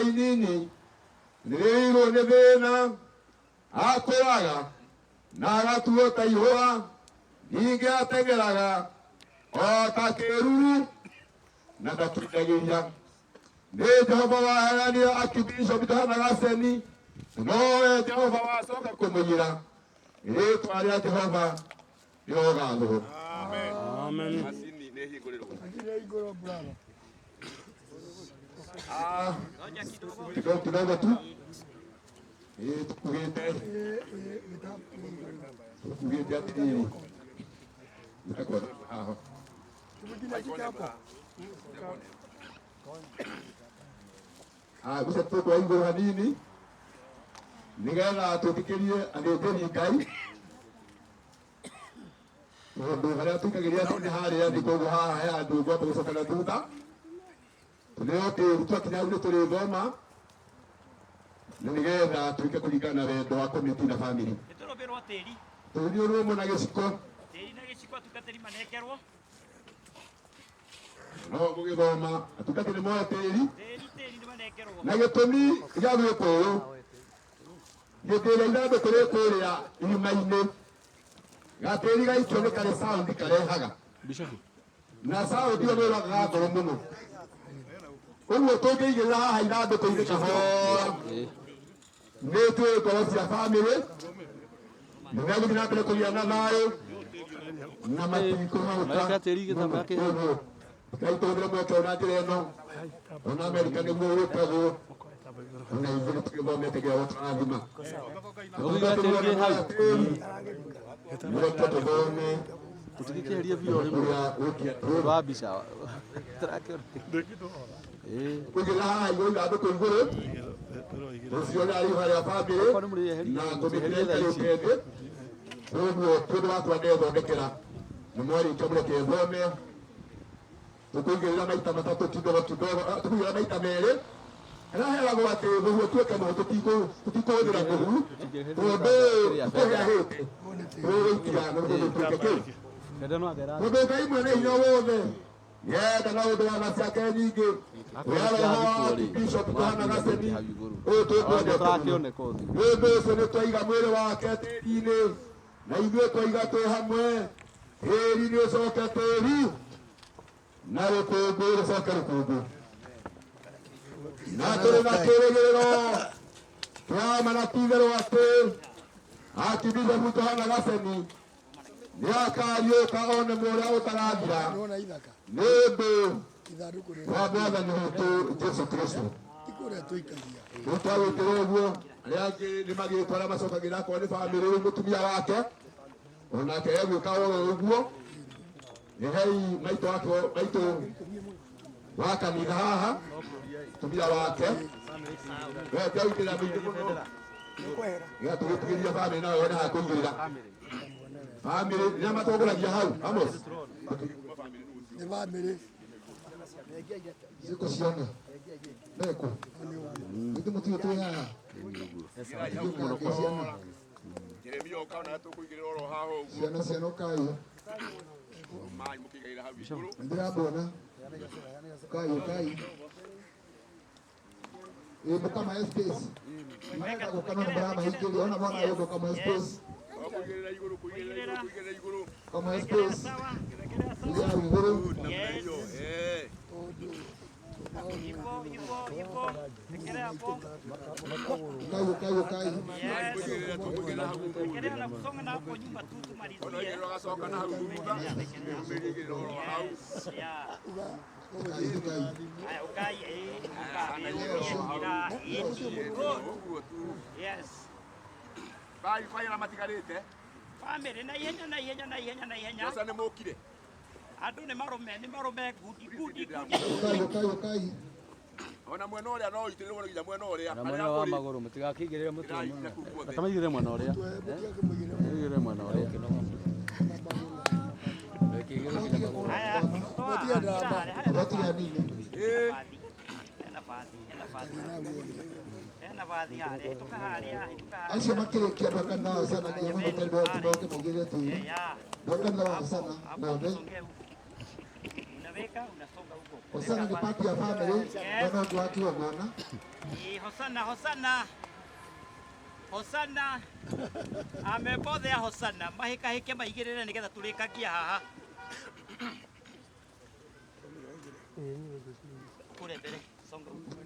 inini nĩrĩirwo nĩ thĩna akũraga na agatuo ta ihũa ningĩ atengeraga o ta kĩruru na ndakindagĩria. Nĩ Jehova waheanire Archbishop Johana Gaceni, nowe Jehova wacoka kũmũnyira. Rĩĩtwa rĩa Jehova rĩrogathwo. Amen. Kidogo tu tukugĩte atĩrĩrĩ guca tũkwa igũrũ hanini nĩgetha tũthikĩrie athĩnjĩri Ngai tondũ harĩa tũikagĩria nĩ harĩa thĩ, koguo haha he andũ ngwamba gũcoka na thutha tũneo tĩĩri twakinya hau nĩ tũrĩthoma na nĩgetha tũike kũringana na wendo wa komiti na bamĩrĩ. Tũthiũrũrũmwo na gĩciko no gũgĩthoma atungatĩri moya tĩĩri na gĩtũmi gĩa gwĩka ũũ. Hĩndĩ ĩrĩa ithandũkũ rĩ kũrĩa irima-inĩ gatĩĩri gaikio nĩ karĩ saundi karehaga na saundi ĩyo nĩ ĩrogaga ngoro mũno. Ũguo tũngĩigĩrĩra haha ithandũkũ-inĩ kahora nĩ tũĩ ngoro cia bamĩrĩ nĩgũthiĩ na mbere kũgĩa na thayũ na matikũhota. Ũguo Ngai tũhũthĩre mweke na njĩra ĩno, ona Amerika nĩguo wĩtagwo ona ithuĩ nĩtũgĩthomete gĩa gũtũrathima. Nĩreke tũthome kũigĩrĩra haha igũrũ ithandũkũ igũrũ ũcio nĩ ariũha rĩa bamĩrĩ na komiti ĩrĩa ĩikarĩte thĩ. Ũguo tũndũ wakwa ndethondekera nĩ mwarĩkia mũreke thome. Tũkũigĩrĩra maita matatũ kidogo kidogo, tũkũigĩrĩra maita merĩ. Heraheragwo atĩ nĩguo tuĩke mũhu tũtikũhũthĩra mũhu tondũ tũhĩahĩte tũgũikia na tũgũtuĩke kĩu. Tondũ Ngai mwene hinya wothe yenda na ũndũ wa tha ciake nyingĩ wĩa roho wa Archbishop Johana Gaceni ũyũ twĩkwendete mũno. Nĩ ũndũ ũcio nĩ twaiga mwĩrĩ wake tĩĩri-inĩ na ithuĩ twaiga twĩ hamwe. Tĩĩri nĩ ũcoke tĩĩri na rũkũngũ rũcoke rũkũngũ. Na tũrĩ na kĩĩrĩgĩrĩro tũrama na ti-itherũ atĩ Archbishop Johana Gaceni nĩakariũka one mũrĩa ũtarathira nĩ ũndũ wa Mwathani witũ Jesũ Kristo. Rĩu twagĩkĩra ũguo arĩa angĩ nĩ magĩtwo arĩa macokagĩra akorwo nĩ bamĩrĩ rĩu mũtumia wake onake egwĩka oro ũguo. Nĩhei maitũ wa kanitha haha mũtumia wake we tiagũikĩrĩra mĩingĩ mũno nĩgetha tũgĩtigĩria bamĩrĩ nayo yone ha kũigĩrĩra. Bamĩrĩ rĩrĩa matongoragia hau Amos nĩ bamĩrĩ ciĩko ciana mekũ githĩ mũtiũ twĩ haha ciana ũkai nĩndĩrambona ũkai mũkama space marenda gũka no nĩmũramahingĩria ona mona gũthũ kama space kama space ya igũrũ ukai andũ nĩ marume gudi ona mwena ũrĩa no itĩrĩrwo nginya mwena ũrĩa mwena wa magũrũ mũtigakĩigĩrĩre mũtwe atamaigĩrĩre mwena ũrĩa igĩrĩre mwena ũrĩa acio makĩrĩkia ndakana sana nginya mũtendo wa timoke maigĩrĩre tĩĩri ndakana wa sana none unaweka unasonga huko. Hosana ni party ya family. Wanaoku watu wagona. Hosana, Hosana. Hosana. Amebothea Hosana. Mahika hike maigirire nigetha turikagia haha. Kule mbele. Songa huko.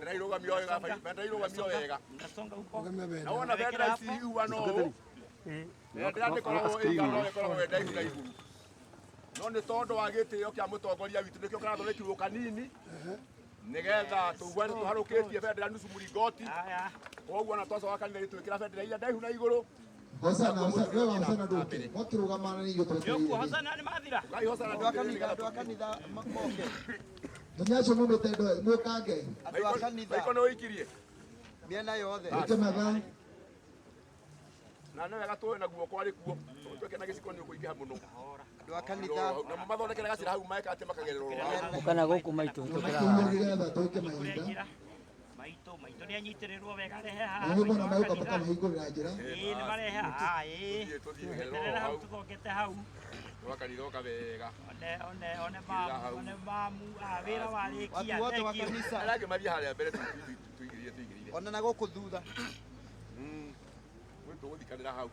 Ndairoga mioyo wega, ndairoga mioyo wega. Unasonga huko. Naona bendera ici ihuana ũũ. Bendera ndĩkoragwo ĩigana ĩkoragwo ndaihu na igũrũ. No nĩ tondũ wa gĩtĩo kĩa mũtongoria witũ nĩkĩo kĩrathondekirwo kanini nĩgetha tũigua nĩ tũharũkĩtie bendera nusu mũringoti. Koguo na twacoka kanitha gĩtwĩkĩra bendera iria ndaihu na igũrũ. Hosana, wewe Hosana ndoke. Mwakirugamana ni yote. Yoku Hosana ni mathira. Ngai Hosana andũ a kanitha moke. Tunyacho mumetendo mukange. Andũ a kanitha. Iko nĩ ũikirie. Miena yothe. Ukemetha. Na nĩ wega tũĩ na guoko arĩ kuo. Twĩke na gĩciko nĩ ũkũingĩha mũno. Andũ a kanitha. Na mathondekere gacĩra hau maeka atĩ makagererwo rwao. Kana gũkũ maitũ Tukigetha tuke mahinda. Maitũ nĩ anyitĩrĩrwo wega rehe haha. Nĩ mbona mauka makamahingũrĩra njĩra. Nĩ marehe haha tũthiĩ hau tũthongete hau. Wakanithoka wega. One mamu wĩra warĩkia. Watu wote wa kanisa. Arangĩ mathiĩ harĩa mbere tuigĩrĩire. Ona na gũkũ thutha. Wewe tũgũthikanĩra hau.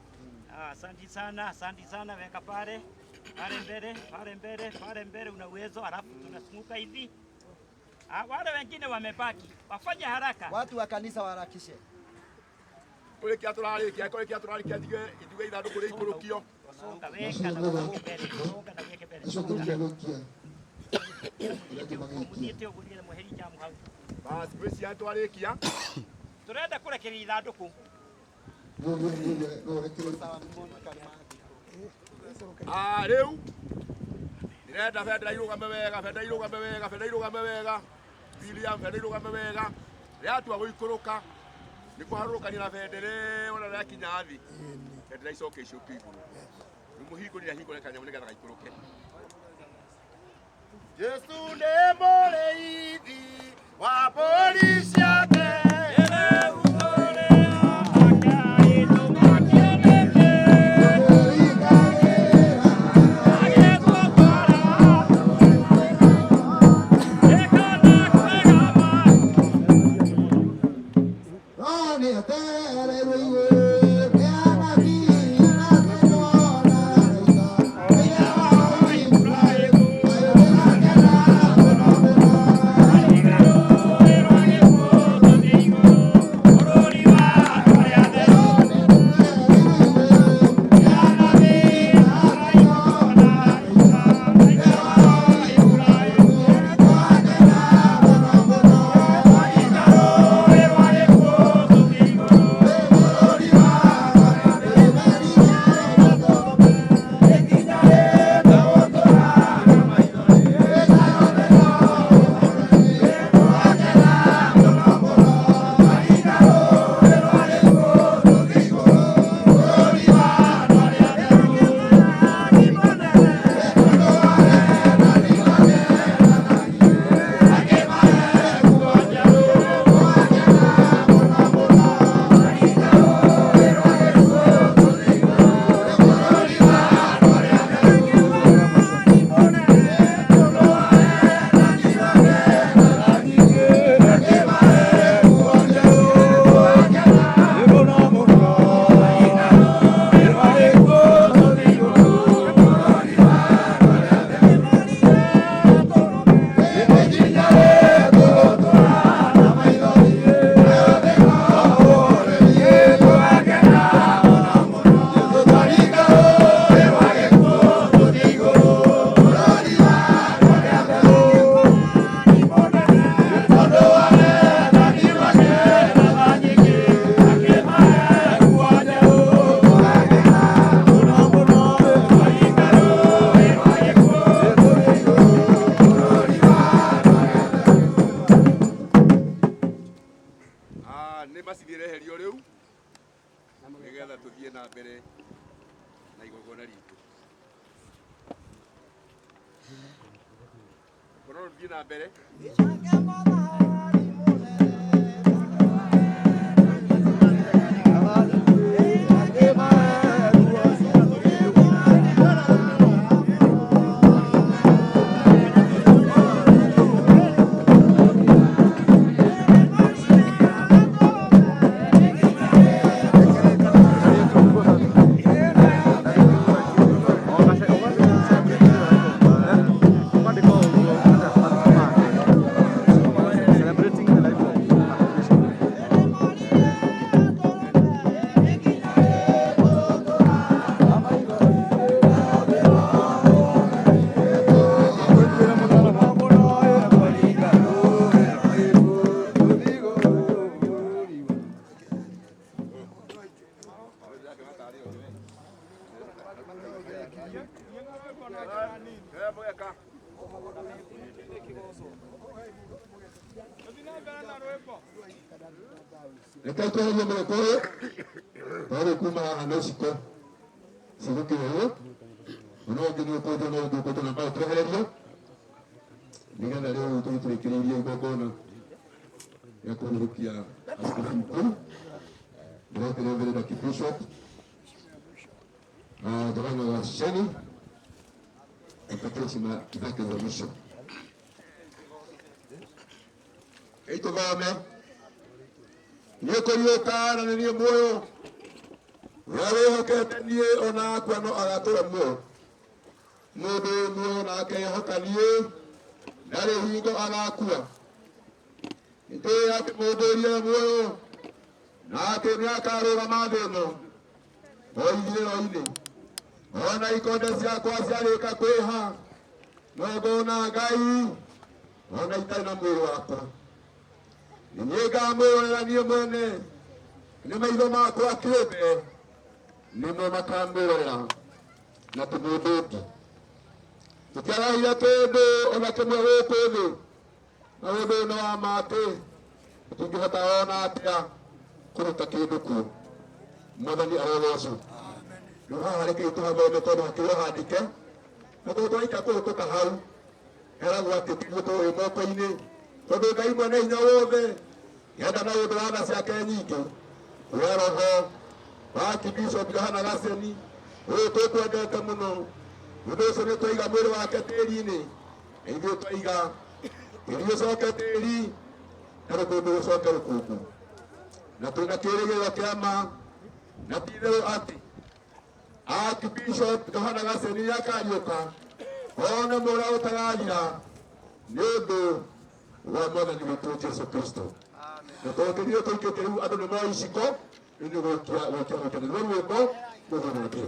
Asante sana, weka pale mbele, una uwezo, alafu tunasumuka hivi. Wale wengine wamebaki, wafanye haraka. Watu wa kanisa waharakishe. Kũrĩkia tũrarĩkia ndige ithandũkũ rĩa ikũrũkio. Songa weka na mbele, songa na weke mbele. Muthiĩte ũguo nĩgetha mweheri njamu hau. Basi twĩcia twarĩkia. Tũrenda kũrekereria ithandũkũ. Rĩu ndĩrenda bendera irũgame wega, bendera irũgame wega. William, bendera irũgame wega. Rĩatua gũikũrũka nĩ kũharũrũkania na bendera ona rĩakinya thĩ. Bendera icoke icũke igũrũ. Mũhingũrĩra hingũre kanyamũ nĩgetha gaikũrũke. Jesu nĩ mũrĩithi wa mbũri ciake. Reke tweherie mũreke ũyũ twarĩ kuma haha no ciko cigũkĩrĩrwo no ũngĩ nĩ ũkũnjwo no ũngĩ ũkũnjwo na mbao twehererio nĩgetha rĩu tũrĩkĩrĩirie igongona rĩa kũhurũkia askofu mkuu ndĩrekererio mbere na kibishop Gavana wa Sheni apatie heshima zake za mwisho. Ituthome nĩũkũriũka na nĩ niĩ muoyo ũrĩa wĩhokete niĩ ona akua no agatũra muoyo mũndũ wĩ muoyo nake ehoka niĩ ndarĩ hingo agakua nĩtũĩ atĩ mũndũ ũrĩa muoyo nake nĩakarũgama thĩ ĩno o ithirĩro-inĩ ona ikonde ciakwa ciarĩka kwĩha no ngona Ngai ona itarĩ na mwĩrĩ wakwa nĩ niĩ ngamwĩrorera niĩ mwene nĩ maitho makwa kĩũmbe nĩmo makamwĩrorera na ti mũndũ ũngĩ tũtiagahire kĩndũ ona kĩmwe gũkũ thĩ na ũndũ ũyũ nĩ wa ma atĩ tũtingĩhota ona atĩa kũruta kĩndũ kuo Mwathani arogocwo rĩu haha rekei tũhathome tondũ hakĩrĩ handĩke na tondũ twaika kũhĩtũka hau heragwo atĩ tiguo tũrĩ moko-inĩ tondũ Ngai mwene hinya wothe yenda na ũndũ wa tha ciake nyingĩ we roho wa Bishop Johana Gaceni ũyũ tũkwendete mũno ũndũ ũcio nĩ twaiga mwĩrĩ wake tĩri-inĩ na ithuĩ twaiga tĩri ũcoke tĩri na rũkũngũ rũcoke rũkũngũ na twĩna kĩĩrĩgĩrĩro kĩa ma na ti-itherũ atĩ Bishop Johana Gaceni nĩakariũka one mũra ũtarathira nĩ ũndũ wa Mwathani witũ Jesũ Kristo na tũngĩthiĩ tũikĩte rĩu andũ nĩ moĩ iciko rĩu nĩ gũkia rwĩmbo rũrũ rũngĩ